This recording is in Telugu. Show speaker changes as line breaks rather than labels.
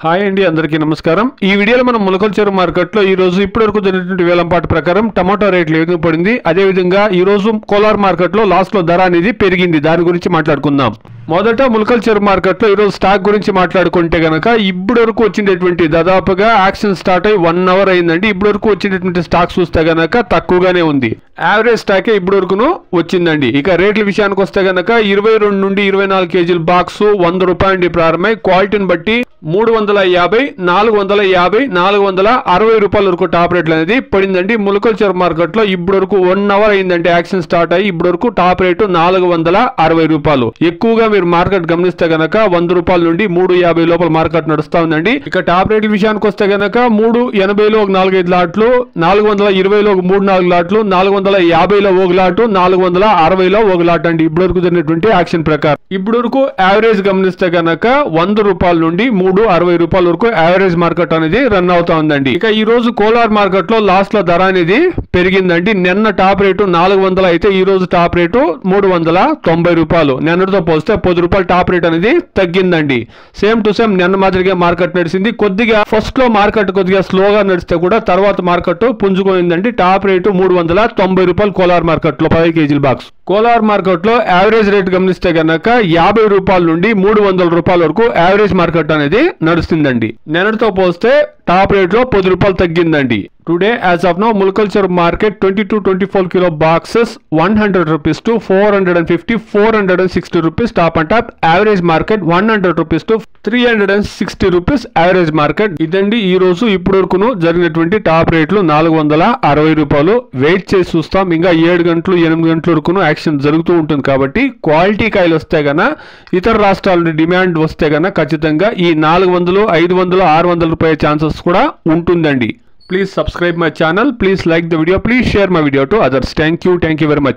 హాయ్ అండి, అందరికీ నమస్కారం. ఈ వీడియోలో మనం ములకల చెరువు మార్కెట్లో ఈ రోజు ఇప్పటివరకు జరిగినటువంటి వేలంపాట ప్రకారం టమాటో రేట్లు ఏ విధంగా పడింది, అదే విధంగా ఈ రోజు కోలార్ మార్కెట్లో లాస్ట్ లో ధర అనేది పెరిగింది, దాని గురించి మాట్లాడుకుందాం. మొదట ములకల చెరువు మార్కెట్లో ఈ రోజు స్టాక్ గురించి మాట్లాడుకుంటే గనక ఇప్పటి వరకు వచ్చినటువంటి దాదాపుగా యాక్షన్ స్టార్ట్ అయ్యి 1 అవర్ అయిందండి. ఇప్పటి వరకు వచ్చినటువంటి స్టాక్ చూస్తే గనక తక్కువగానే ఉంది. యావరేజ్ స్టాకే ఇప్పటి వరకును వచ్చిందండి. ఇక రేట్ల విషయానికి వస్తే గనక 22 నుండి 24 కేజీల బాక్స్ 100 రూపాయల నుండి ప్రారంభమై క్వాలిటీని బట్టి 350, 450, 460 రూపాయల వరకు టాప్ రేట్లు అనేది పడిందండి. ములకల చెరువు మార్కెట్ లో ఇప్పటి వరకు 1 అవర్ అయిందంటే యాక్షన్ స్టార్ట్ అయ్యి ఇప్పటి వరకు టాప్ రేటు 460 రూపాయలు. ఎక్కువగా మీరు మార్కెట్ గమనిస్తే గనక 100 రూపాయల నుండి 350 లోపల మార్కెట్ నడుస్తా ఉందండి. ఇక టాప్ రేట్ల విషయానికి వస్తే గనక 380లో ఒక 4-5 లాట్లు, 420లో ఒక 3-4 లాట్లు, 450లో ఒక లాటు, 460లో ఒక లాట్ అండి ఇప్పటి వరకు జరిగినటువంటి యాక్షన్ ప్రకారం. ఇప్పటి వరకు యావరేజ్ గమనిస్తే గనక 100 రూపాయల నుండి 360 రూపాయల వరకు యావరేజ్ మార్కెట్ అనేది రన్ అవుతా ఉందండి. ఇక ఈ రోజు కోలార్ మార్కెట్ లో లాస్ట్ లో ధర అనేది పెరిగిందండి. నిన్న టాప్ రేటు 400 అయితే ఈ రోజు టాప్ రేటు 390 రూపాయలు. నిన్నటితో పోస్తే 10 రూపాయలు టాప్ రేట్ అనేది తగ్గిందండి. సేమ్ టు సేమ్ నిన్న మాదిరిగా మార్కెట్ నడిచింది. కొద్దిగా ఫస్ట్ లో మార్కెట్ కొద్దిగా స్లోగా నడిస్తే కూడా తర్వాత మార్కెట్ పుంజుకోయిందండి. టాప్ రేటు 390 రూపాయలు కోలార్ మార్కెట్ లో 10 కేజీల బాక్స్. కోలార్ మార్కెట్ లో యావరేజ్ రేట్ గమనిస్తే గనక 50 రూపాయల నుండి 300 రూపాయల వరకు యావరేజ్ మార్కెట్ అనేది నడుస్తుందండి. నిన్నటితో పోస్తే టాప్ రేట్ లో 10 రూపాయలు తగ్గిందండి. Today as of now ములకల చెరువు market 22-24 kilo boxes 100 rupees to 450, 460 rupees top and top. Average market 100 rupees to 360 rupees average market. ఇదండి ఈ రోజు ఇప్పటి వరకును జరిగినటువంటి టాప్ రేట్లు 460 రూపాయలు. వెయిట్ చేసి చూస్తాం, ఇంకా 7 గంటలు 8 గంటల వరకును యాక్షన్ జరుగుతూ ఉంటుంది కాబట్టి క్వాలిటీ కాయలు వస్తే గన ఇతర రాష్ట్రాల నుండి డిమాండ్ వస్తే గన ఖచ్చితంగా ఈ 400, 500, 600 రూపాయల ఛాన్సెస్ కూడా ఉంటుందండి. Please subscribe my channel. Please like the video. Please share my video to others. Thank you very much.